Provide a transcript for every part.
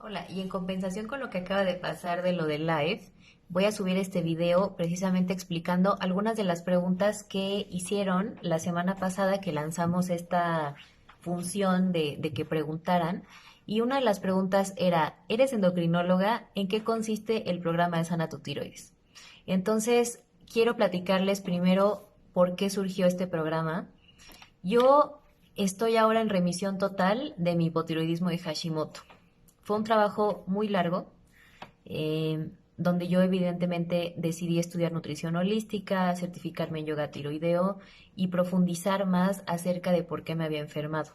Hola, y en compensación con lo que acaba de pasar de lo de live, voy a subir este video precisamente explicando algunas de las preguntas que hicieron la semana pasada que lanzamos esta función de que preguntaran. Y una de las preguntas era, ¿eres endocrinóloga? ¿En qué consiste el programa de Sana tu Tiroides? Entonces, quiero platicarles primero por qué surgió este programa. Yo estoy ahora en remisión total de mi hipotiroidismo de Hashimoto. Fue un trabajo muy largo, donde yo evidentemente decidí estudiar nutrición holística, certificarme en yoga tiroideo y profundizar más acerca de por qué me había enfermado.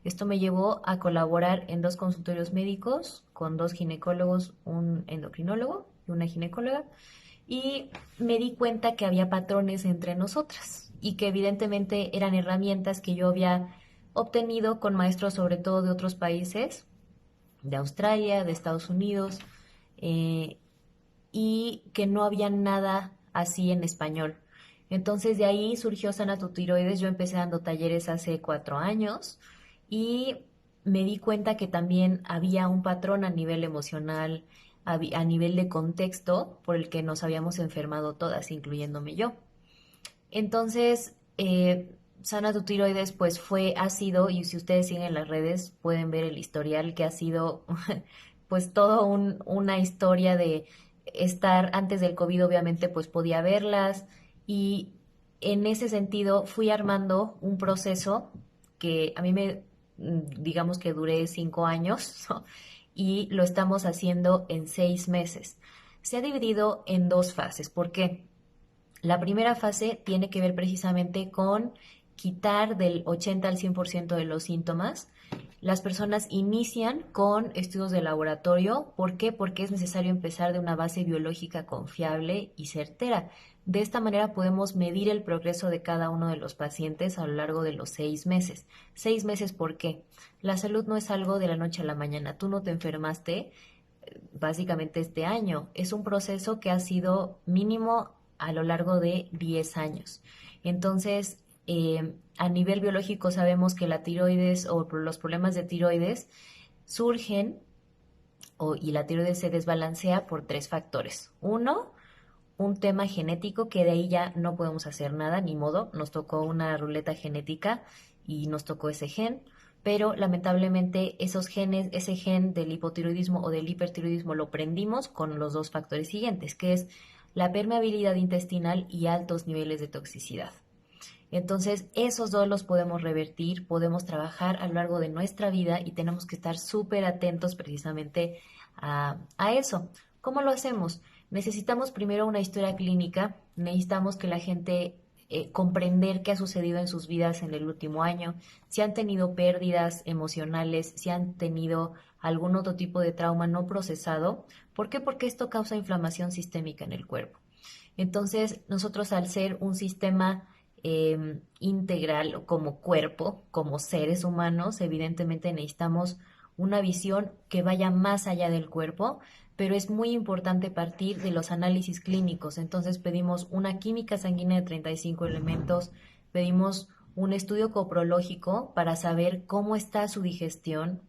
Esto me llevó a colaborar en dos consultorios médicos con dos ginecólogos, un endocrinólogo y una ginecóloga, y me di cuenta que había patrones entre nosotras y que evidentemente eran herramientas que yo había obtenido con maestros sobre todo de otros países, de Australia, de Estados Unidos, eh, y que no había nada así en español. Entonces de ahí surgió Sana tu Tiroides. Yo empecé dando talleres hace 4 años y me di cuenta que también había un patrón a nivel emocional, a nivel de contexto por el que nos habíamos enfermado todas, incluyéndome yo. Entonces, Sana tu Tiroides pues ha sido, y si ustedes siguen las redes pueden ver el historial que ha sido pues todo una historia de estar antes del COVID. Obviamente pues podía verlas, y en ese sentido fui armando un proceso que a mí digamos que duré 5 años, ¿no? Y lo estamos haciendo en 6 meses. Se ha dividido en dos fases. ¿Por qué? La primera fase tiene que ver precisamente con quitar del 80 al 100% de los síntomas. Las personas inician con estudios de laboratorio. ¿Por qué? Porque es necesario empezar de una base biológica confiable y certera. De esta manera podemos medir el progreso de cada uno de los pacientes a lo largo de los 6 meses. 6 meses, ¿por qué? La salud no es algo de la noche a la mañana. Tú no te enfermaste básicamente este año. Es un proceso que ha sido mínimo a lo largo de 10 años. Entonces, a nivel biológico sabemos que la tiroides o los problemas de tiroides surgen y la tiroides se desbalancea por tres factores. Uno, un tema genético que de ahí ya no podemos hacer nada, ni modo, nos tocó una ruleta genética y nos tocó ese gen, pero lamentablemente esos genes, ese gen del hipotiroidismo o del hipertiroidismo lo prendimos con los dos factores siguientes, que es la permeabilidad intestinal y altos niveles de toxicidad. Entonces, esos dos los podemos revertir, podemos trabajar a lo largo de nuestra vida y tenemos que estar súper atentos precisamente a eso. ¿Cómo lo hacemos? Necesitamos primero una historia clínica, necesitamos que la gente comprender qué ha sucedido en sus vidas en el último año, si han tenido pérdidas emocionales, si han tenido algún otro tipo de trauma no procesado. ¿Por qué? Porque esto causa inflamación sistémica en el cuerpo. Entonces, nosotros al ser un sistema integral como cuerpo, como seres humanos, evidentemente necesitamos una visión que vaya más allá del cuerpo, pero es muy importante partir de los análisis clínicos. Entonces pedimos una química sanguínea de 35 elementos, pedimos un estudio coprológico para saber cómo está su digestión.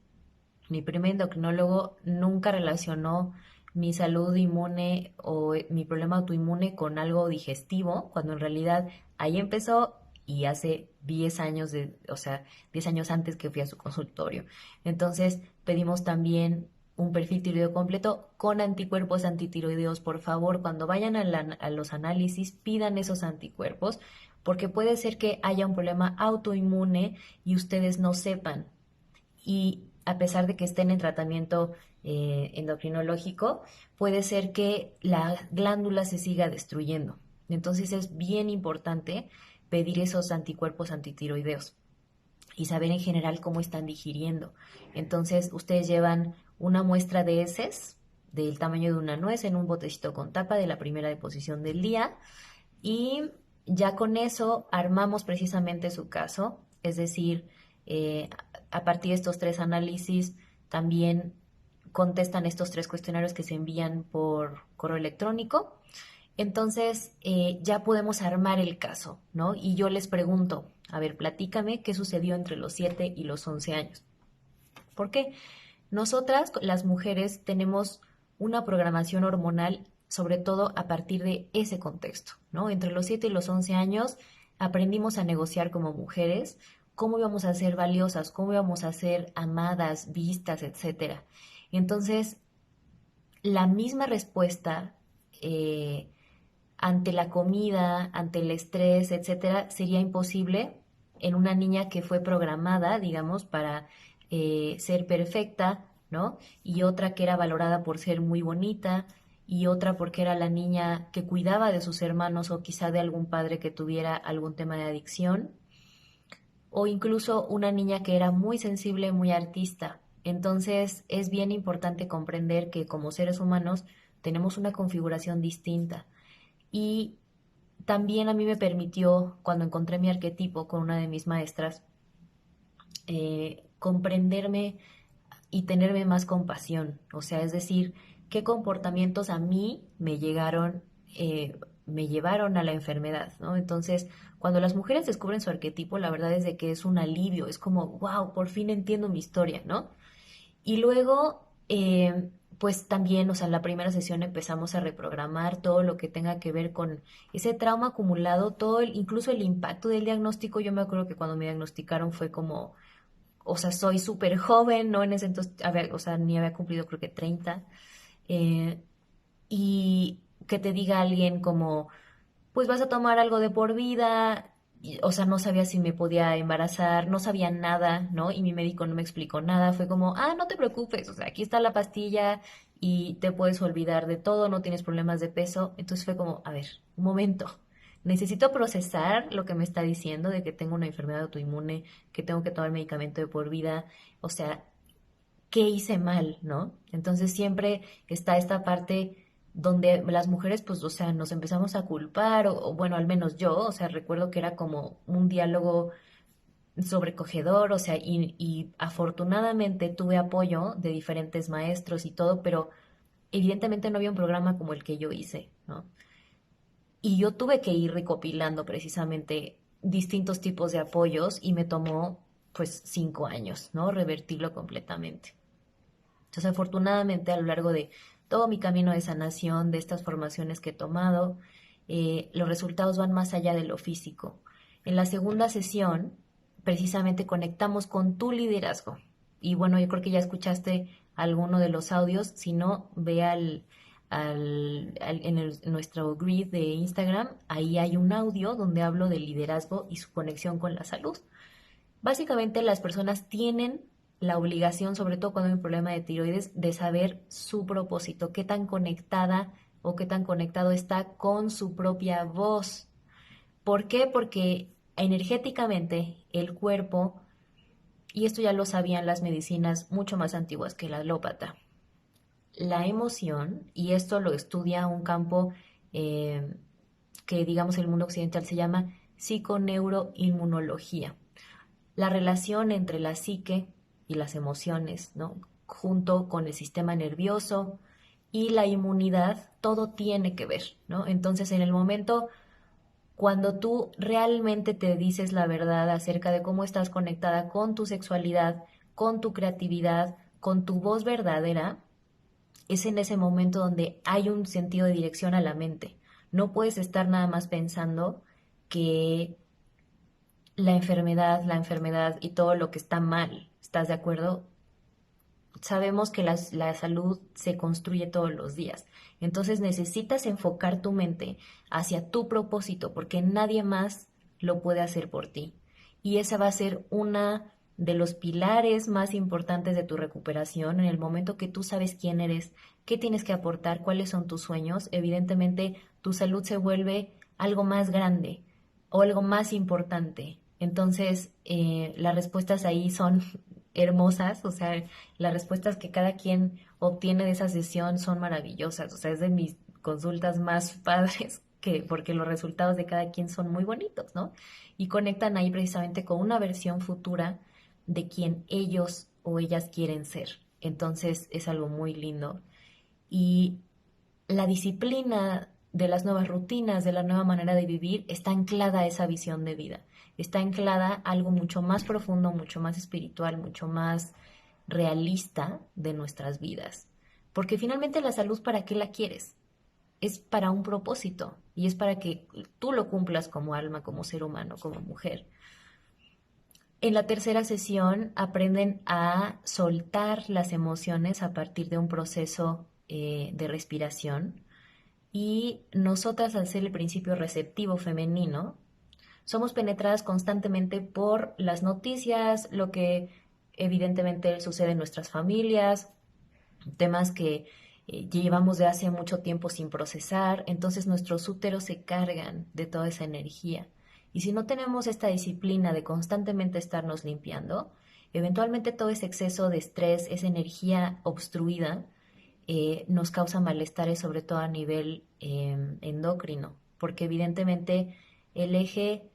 Mi primer endocrinólogo nunca relacionó mi salud inmune o mi problema autoinmune con algo digestivo, cuando en realidad ahí empezó y hace 10 años o sea, 10 años antes que fui a su consultorio. Entonces, pedimos también un perfil tiroideo completo con anticuerpos antitiroideos. Por favor, cuando vayan a los análisis, pidan esos anticuerpos, porque puede ser que haya un problema autoinmune y ustedes no sepan, y a pesar de que estén en tratamiento endocrinológico, puede ser que la glándula se siga destruyendo. Entonces es bien importante pedir esos anticuerpos antitiroideos y saber en general cómo están digiriendo. Entonces ustedes llevan una muestra de heces del tamaño de una nuez en un botecito con tapa de la primera deposición del día, y ya con eso armamos precisamente su caso. Es decir, eh, a partir de estos tres análisis también contestan estos tres cuestionarios que se envían por correo electrónico. Entonces ya podemos armar el caso, ¿no? Y yo les pregunto, a ver, platícame qué sucedió entre los 7 y los 11 años. ¿Por qué? Nosotras, las mujeres, tenemos una programación hormonal, sobre todo a partir de ese contexto, ¿no? Entre los 7 y los 11 años aprendimos a negociar como mujeres, cómo íbamos a ser valiosas, cómo íbamos a ser amadas, vistas, etcétera. Entonces, la misma respuesta eh, ante la comida, ante el estrés, etcétera, sería imposible en una niña que fue programada, digamos, para ser perfecta, ¿no? Y otra que era valorada por ser muy bonita, y otra porque era la niña que cuidaba de sus hermanos o quizá de algún padre que tuviera algún tema de adicción, o incluso una niña que era muy sensible, muy artista. Entonces es bien importante comprender que como seres humanos tenemos una configuración distinta. Y también a mí me permitió, cuando encontré mi arquetipo con una de mis maestras, comprenderme y tenerme más compasión. O sea, es decir, qué comportamientos a mí me llevaron a la enfermedad, ¿no? Entonces, cuando las mujeres descubren su arquetipo, la verdad es de que es un alivio, es como, wow, por fin entiendo mi historia, ¿no? Y luego, pues también, o sea, en la primera sesión empezamos a reprogramar todo lo que tenga que ver con ese trauma acumulado, incluso el impacto del diagnóstico. Yo me acuerdo que cuando me diagnosticaron fue como, o sea, soy súper joven, ¿no? En ese entonces, o sea, ni había cumplido creo que 30. eh, y que te diga alguien como, pues vas a tomar algo de por vida, o sea, no sabía si me podía embarazar, no sabía nada, ¿no? Y mi médico no me explicó nada, fue como, no te preocupes, o sea, aquí está la pastilla y te puedes olvidar de todo, no tienes problemas de peso. Entonces fue como, a ver, un momento, necesito procesar lo que me está diciendo de que tengo una enfermedad autoinmune, que tengo que tomar medicamento de por vida, o sea, qué hice mal, ¿no? Entonces siempre está esta parte donde las mujeres, pues, o sea, nos empezamos a culpar, o bueno, al menos yo, o sea, recuerdo que era como un diálogo sobrecogedor, o sea, y afortunadamente tuve apoyo de diferentes maestros y todo, pero evidentemente no había un programa como el que yo hice, ¿no? Y yo tuve que ir recopilando precisamente distintos tipos de apoyos y me tomó, pues, 5 años, ¿no? Revertirlo completamente. Entonces, afortunadamente, a lo largo de todo mi camino de sanación, de estas formaciones que he tomado, los resultados van más allá de lo físico. En la segunda sesión, precisamente conectamos con tu liderazgo. Y bueno, yo creo que ya escuchaste alguno de los audios. Si no, ve en nuestro grid de Instagram. Ahí hay un audio donde hablo del liderazgo y su conexión con la salud. Básicamente las personas tienen la obligación, sobre todo cuando hay un problema de tiroides, de saber su propósito, qué tan conectada o qué tan conectado está con su propia voz. ¿Por qué? Porque energéticamente el cuerpo, y esto ya lo sabían las medicinas mucho más antiguas que la alópata, la emoción, y esto lo estudia un campo eh, que digamos el mundo occidental se llama psiconeuroinmunología, la relación entre la psique y las emociones, ¿no? Junto con el sistema nervioso y la inmunidad, todo tiene que ver, ¿no? Entonces, en el momento cuando tú realmente te dices la verdad acerca de cómo estás conectada con tu sexualidad, con tu creatividad, con tu voz verdadera, es en ese momento donde hay un sentido de dirección a la mente. No puedes estar nada más pensando que la enfermedad y todo lo que está mal. ¿Estás de acuerdo? Sabemos que la salud se construye todos los días. Entonces necesitas enfocar tu mente hacia tu propósito porque nadie más lo puede hacer por ti. Y esa va a ser una de los pilares más importantes de tu recuperación en el momento que tú sabes quién eres, qué tienes que aportar, cuáles son tus sueños. Evidentemente tu salud se vuelve algo más grande o algo más importante. Entonces, las respuestas ahí son hermosas, o sea, las respuestas que cada quien obtiene de esa sesión son maravillosas, o sea, es de mis consultas más padres que porque los resultados de cada quien son muy bonitos, ¿no? Y conectan ahí precisamente con una versión futura de quien ellos o ellas quieren ser. Entonces, es algo muy lindo. Y la disciplina de las nuevas rutinas, de la nueva manera de vivir, está anclada a esa visión de vida. Está anclada a algo mucho más profundo, mucho más espiritual, mucho más realista de nuestras vidas. Porque finalmente la salud, ¿para qué la quieres? Es para un propósito y es para que tú lo cumplas como alma, como ser humano, como mujer. En la tercera sesión aprenden a soltar las emociones a partir de un proceso de respiración y nosotras, al ser el principio receptivo femenino, somos penetradas constantemente por las noticias, lo que evidentemente sucede en nuestras familias, temas que llevamos de hace mucho tiempo sin procesar, entonces nuestros úteros se cargan de toda esa energía. Y si no tenemos esta disciplina de constantemente estarnos limpiando, eventualmente todo ese exceso de estrés, esa energía obstruida, nos causa malestares, sobre todo a nivel endocrino, porque evidentemente el eje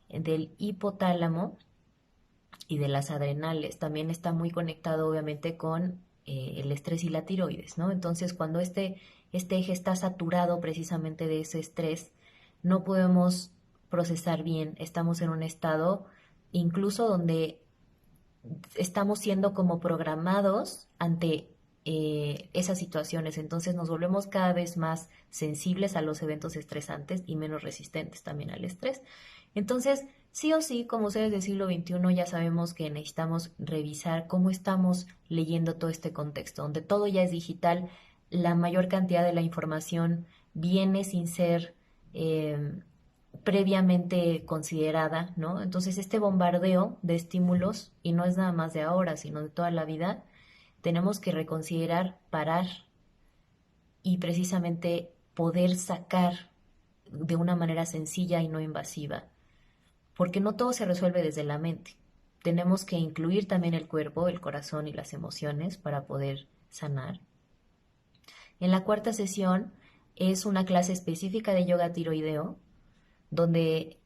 del hipotálamo y de las adrenales también está muy conectado obviamente con el estrés y la tiroides, ¿no? Entonces, cuando este eje está saturado precisamente de ese estrés, no podemos procesar bien, estamos en un estado incluso donde estamos siendo como programados ante esas situaciones, entonces nos volvemos cada vez más sensibles a los eventos estresantes y menos resistentes también al estrés. Entonces, sí o sí, como seres del siglo XXI, ya sabemos que necesitamos revisar cómo estamos leyendo todo este contexto, donde todo ya es digital, la mayor cantidad de la información viene sin ser previamente considerada, ¿no? Entonces, este bombardeo de estímulos, y no es nada más de ahora, sino de toda la vida, tenemos que reconsiderar, parar y precisamente poder sacar de una manera sencilla y no invasiva, porque no todo se resuelve desde la mente. Tenemos que incluir también el cuerpo, el corazón y las emociones para poder sanar. En la cuarta sesión es una clase específica de yoga tiroideo, donde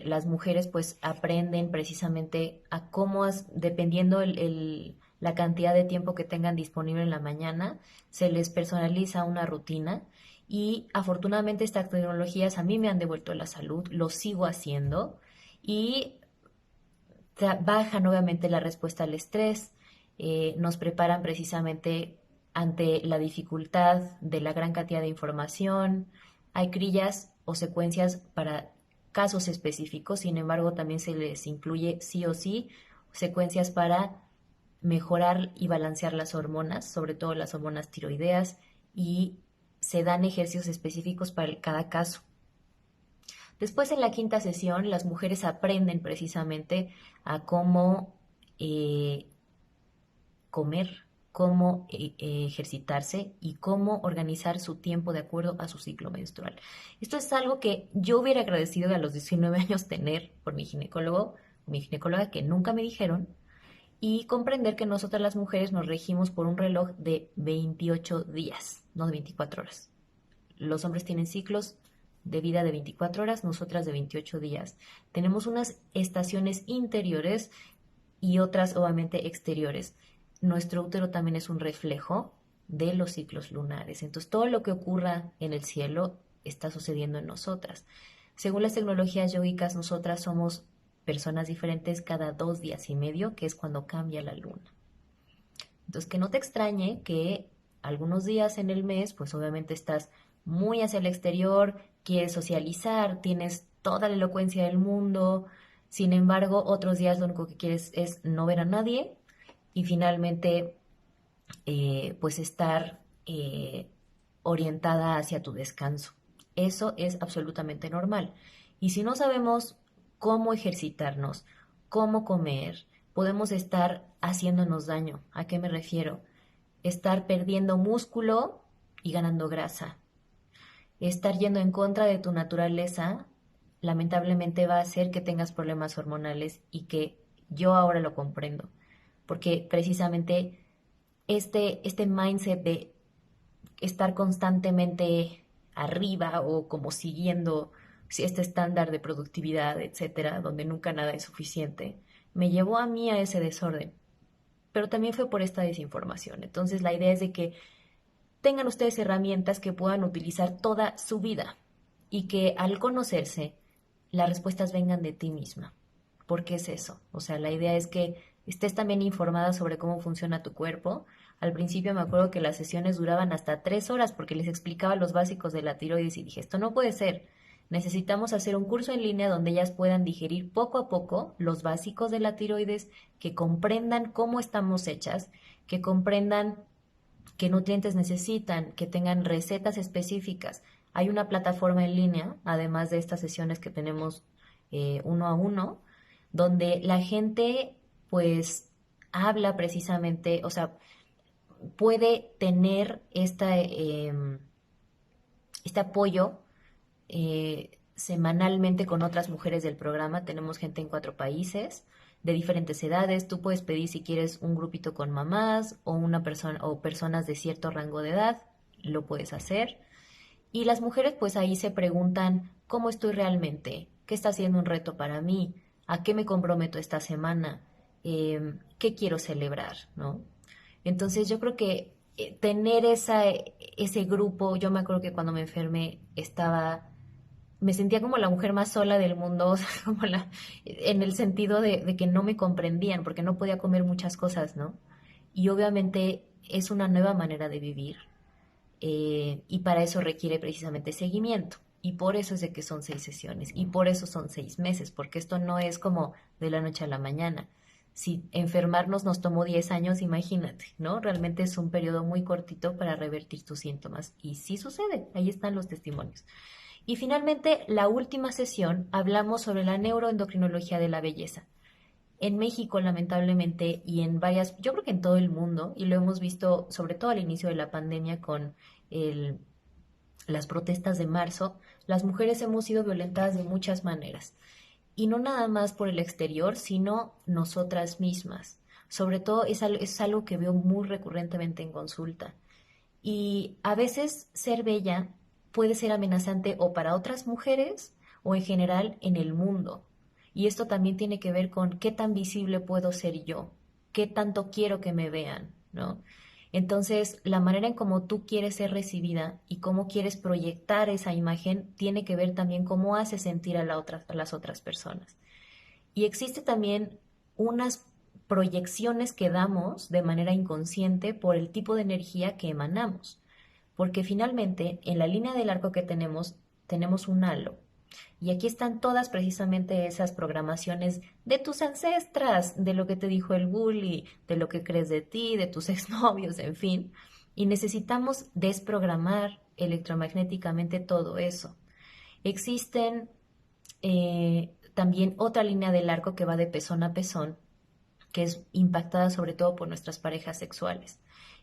las mujeres pues aprenden precisamente a cómo, dependiendo la cantidad de tiempo que tengan disponible en la mañana, se les personaliza una rutina y afortunadamente estas tecnologías a mí me han devuelto la salud, lo sigo haciendo y bajan obviamente la respuesta al estrés, nos preparan precisamente ante la dificultad de la gran cantidad de información. Hay grillas o secuencias para casos específicos, sin embargo también se les incluye sí o sí secuencias para mejorar y balancear las hormonas, sobre todo las hormonas tiroideas, y se dan ejercicios específicos para cada caso. Después, en la quinta sesión, las mujeres aprenden precisamente a cómo eh, comer, cómo ejercitarse y cómo organizar su tiempo de acuerdo a su ciclo menstrual. Esto es algo que yo hubiera agradecido a los 19 años tener por mi ginecólogo, mi ginecóloga, que nunca me dijeron, y comprender que nosotras las mujeres nos regimos por un reloj de 28 días, no de 24 horas. Los hombres tienen ciclos de vida de 24 horas, nosotras de 28 días. Tenemos unas estaciones interiores y otras obviamente exteriores. Nuestro útero también es un reflejo de los ciclos lunares. Entonces, todo lo que ocurra en el cielo está sucediendo en nosotras. Según las tecnologías yogicas, nosotras somos personas diferentes cada 2 días y medio, que es cuando cambia la luna. Entonces, que no te extrañe que algunos días en el mes, pues obviamente estás muy hacia el exterior, quieres socializar, tienes toda la elocuencia del mundo, sin embargo, otros días lo único que quieres es no ver a nadie y finalmente, pues estar orientada hacia tu descanso. Eso es absolutamente normal. Y si no sabemos cómo ejercitarnos, cómo comer, podemos estar haciéndonos daño. ¿A qué me refiero? Estar perdiendo músculo y ganando grasa. Estar yendo en contra de tu naturaleza, lamentablemente va a hacer que tengas problemas hormonales y que yo ahora lo comprendo. Porque precisamente este mindset de estar constantemente arriba o como siguiendo este estándar de productividad, etcétera, donde nunca nada es suficiente, me llevó a mí a ese desorden. Pero también fue por esta desinformación. Entonces la idea es de que tengan ustedes herramientas que puedan utilizar toda su vida y que al conocerse las respuestas vengan de ti misma. ¿Por qué es eso? O sea, la idea es que estés también informada sobre cómo funciona tu cuerpo. Al principio me acuerdo que las sesiones duraban hasta 3 horas porque les explicaba los básicos de la tiroides y dije, esto no puede ser. Necesitamos hacer un curso en línea donde ellas puedan digerir poco a poco los básicos de la tiroides, que comprendan cómo estamos hechas, que comprendan qué nutrientes necesitan, que tengan recetas específicas. Hay una plataforma en línea, además de estas sesiones que tenemos uno a uno, donde la gente pues habla precisamente, o sea, puede tener este apoyo semanalmente con otras mujeres del programa. Tenemos gente en 4 países de diferentes edades. Tú puedes pedir si quieres un grupito con mamás o una persona o personas de cierto rango de edad, lo puedes hacer. Y las mujeres pues ahí se preguntan cómo estoy realmente, qué está siendo un reto para mí, a qué me comprometo esta semana, qué quiero celebrar, ¿no? Entonces yo creo que tener ese grupo, yo me acuerdo que cuando me enfermé me sentía como la mujer más sola del mundo, o sea, en el sentido de que no me comprendían, porque no podía comer muchas cosas, ¿no? Y obviamente es una nueva manera de vivir, y para eso requiere precisamente seguimiento. Y por eso es de que son 6 sesiones, y por eso son 6 meses, porque esto no es como de la noche a la mañana. Si enfermarnos nos tomó 10 años, imagínate, ¿no? Realmente es un periodo muy cortito para revertir tus síntomas. Y sí sucede, ahí están los testimonios. Y finalmente, la última sesión, hablamos sobre la neuroendocrinología de la belleza. En México, lamentablemente, y en varias, yo creo que en todo el mundo, y lo hemos visto sobre todo al inicio de la pandemia con el, las protestas de marzo, las mujeres hemos sido violentadas de muchas maneras. Y no nada más por el exterior, sino nosotras mismas. Sobre todo es algo que veo muy recurrentemente en consulta. Y a veces ser bella puede ser amenazante o para otras mujeres o en general en el mundo. Y esto también tiene que ver con qué tan visible puedo ser yo, qué tanto quiero que me vean, ¿no? Entonces, la manera en cómo tú quieres ser recibida y cómo quieres proyectar esa imagen tiene que ver también cómo hace sentir a las otras personas. Y existe también unas proyecciones que damos de manera inconsciente por el tipo de energía que emanamos. Porque finalmente en la línea del arco que tenemos un halo. Y aquí están todas precisamente esas programaciones de tus ancestras, de lo que te dijo el bully, de lo que crees de ti, de tus exnovios, en fin. Y necesitamos desprogramar electromagnéticamente todo eso. Existen también otra línea del arco que va de pezón a pezón, que es impactada sobre todo por nuestras parejas sexuales.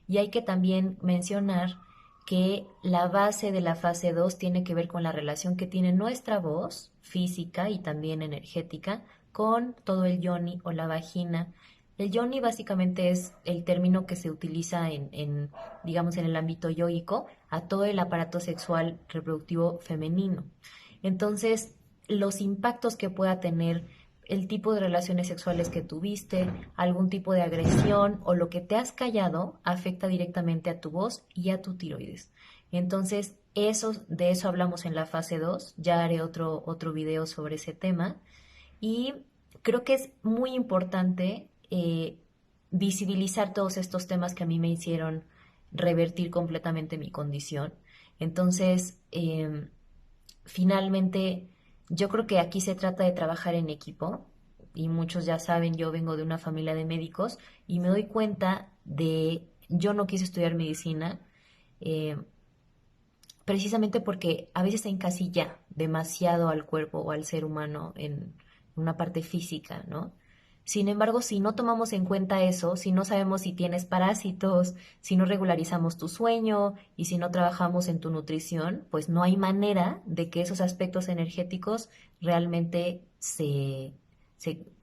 Y hay que también mencionar que la base de la fase 2 tiene que ver con la relación que tiene nuestra voz física y también energética con todo el yoni o la vagina. El yoni básicamente es el término que se utiliza digamos, en el ámbito yógico a todo el aparato sexual reproductivo femenino. Entonces, los impactos que pueda tener el tipo de relaciones sexuales que tuviste, algún tipo de agresión o lo que te has callado afecta directamente a tu voz y a tu tiroides. Entonces, de eso hablamos en la fase 2. Ya haré otro video sobre ese tema. Y creo que es muy importante visibilizar todos estos temas que a mí me hicieron revertir completamente mi condición. Entonces, finalmente, yo creo que aquí se trata de trabajar en equipo y muchos ya saben, yo vengo de una familia de médicos y me doy cuenta yo no quise estudiar medicina, eh, precisamente porque a veces se encasilla demasiado al cuerpo o al ser humano en una parte física, ¿no? Sin embargo, si no tomamos en cuenta eso, si no sabemos si tienes parásitos, si no regularizamos tu sueño y si no trabajamos en tu nutrición, pues no hay manera de que esos aspectos energéticos realmente se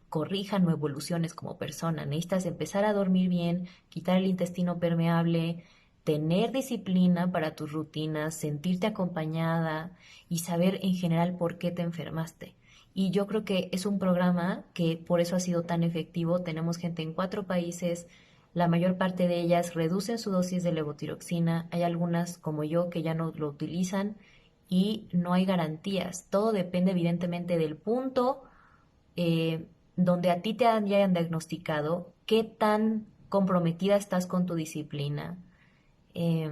corrijan o evoluciones como persona. Necesitas empezar a dormir bien, quitar el intestino permeable, tener disciplina para tus rutinas, sentirte acompañada y saber en general por qué te enfermaste. Y yo creo que es un programa que por eso ha sido tan efectivo. Tenemos gente en 4 países, la mayor parte de ellas reducen su dosis de levotiroxina. Hay algunas como yo que ya no lo utilizan y no hay garantías. Todo depende evidentemente del punto donde a ti te hayan diagnosticado, qué tan comprometida estás con tu disciplina, eh,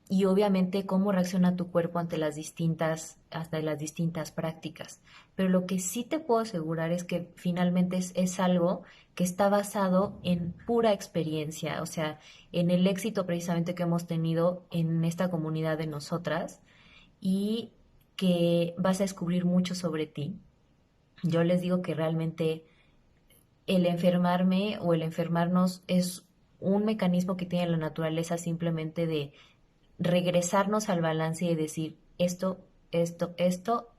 y obviamente cómo reacciona tu cuerpo hasta las distintas prácticas. Pero lo que sí te puedo asegurar es que finalmente es algo que está basado en pura experiencia, o sea, en el éxito precisamente que hemos tenido en esta comunidad de nosotras, y que vas a descubrir mucho sobre ti. Yo les digo que realmente el enfermarme o el enfermarnos es un mecanismo que tiene la naturaleza simplemente de regresarnos al balance y decir, esto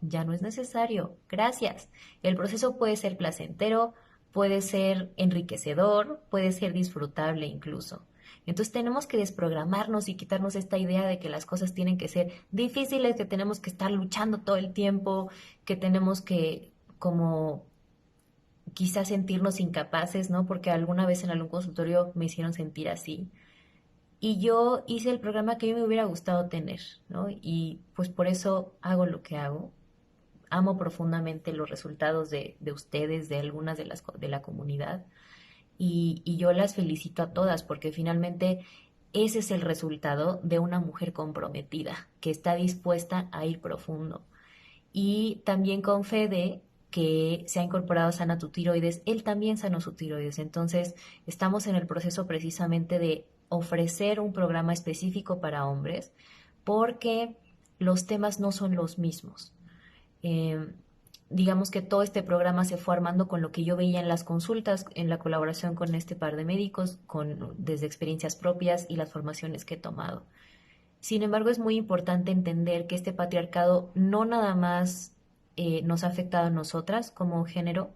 ya no es necesario, gracias. El proceso puede ser placentero, puede ser enriquecedor, puede ser disfrutable incluso. Entonces tenemos que desprogramarnos y quitarnos esta idea de que las cosas tienen que ser difíciles, que tenemos que estar luchando todo el tiempo, que tenemos que como quizás sentirnos incapaces, ¿no? Porque alguna vez en algún consultorio me hicieron sentir así. Y yo hice el programa que a mí me hubiera gustado tener, ¿no? Y pues por eso hago lo que hago. Amo profundamente los resultados de ustedes, de algunas de la comunidad. Y yo las felicito a todas porque finalmente ese es el resultado de una mujer comprometida, que está dispuesta a ir profundo. Y también con Fede, que se ha incorporado sana tu tiroides, él también sanó su tiroides. Entonces, estamos en el proceso precisamente de ofrecer un programa específico para hombres porque los temas no son los mismos. Eh, digamos que todo este programa se fue armando con lo que yo veía en las consultas, en la colaboración con este par de médicos, desde experiencias propias y las formaciones que he tomado. Sin embargo, es muy importante entender que este patriarcado no nada más nos ha afectado a nosotras como género,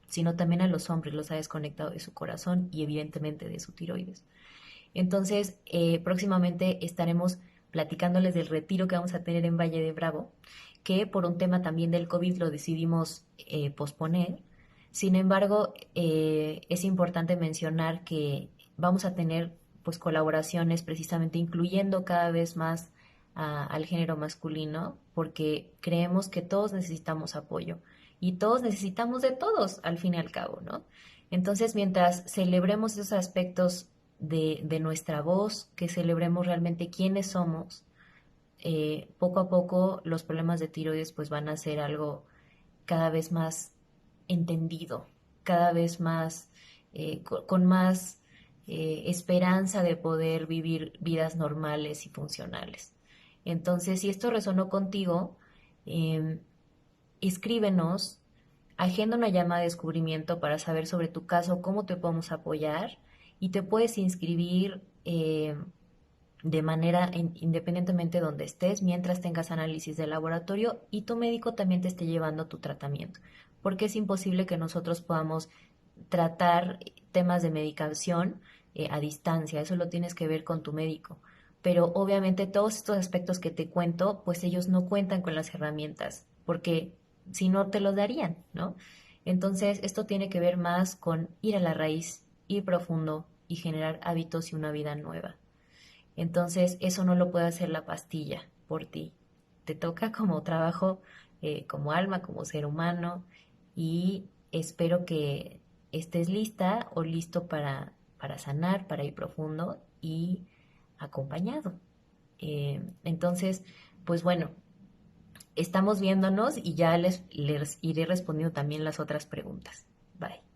sino también a los hombres, los ha desconectado de su corazón y evidentemente de su tiroides. Entonces, próximamente estaremos platicándoles del retiro que vamos a tener en Valle de Bravo, que por un tema también del COVID lo decidimos posponer. Sin embargo, es importante mencionar que vamos a tener pues colaboraciones precisamente incluyendo cada vez más al género masculino, porque creemos que todos necesitamos apoyo y todos necesitamos de todos al fin y al cabo, ¿no? Entonces, mientras celebremos esos aspectos de nuestra voz, que celebremos realmente quiénes somos, poco a poco los problemas de tiroides pues van a ser algo cada vez más entendido, cada vez más con más esperanza de poder vivir vidas normales y funcionales. Entonces, si esto resonó contigo, eh, escríbenos, agenda una llamada de descubrimiento para saber sobre tu caso, cómo te podemos apoyar y te puedes inscribir de manera independientemente de donde estés, mientras tengas análisis de laboratorio y tu médico también te esté llevando tu tratamiento, porque es imposible que nosotros podamos tratar temas de medicación a distancia, eso lo tienes que ver con tu médico. Pero obviamente todos estos aspectos que te cuento, pues ellos no cuentan con las herramientas, porque si no te los darían, ¿no? Entonces, esto tiene que ver más con ir a la raíz, ir profundo y generar hábitos y una vida nueva. Entonces, eso no lo puede hacer la pastilla por ti. Te toca como trabajo, como alma, como ser humano, y espero que estés lista o listo para sanar, para ir profundo y acompañado. Entonces, pues bueno, estamos viéndonos y ya les iré respondiendo también las otras preguntas. Bye.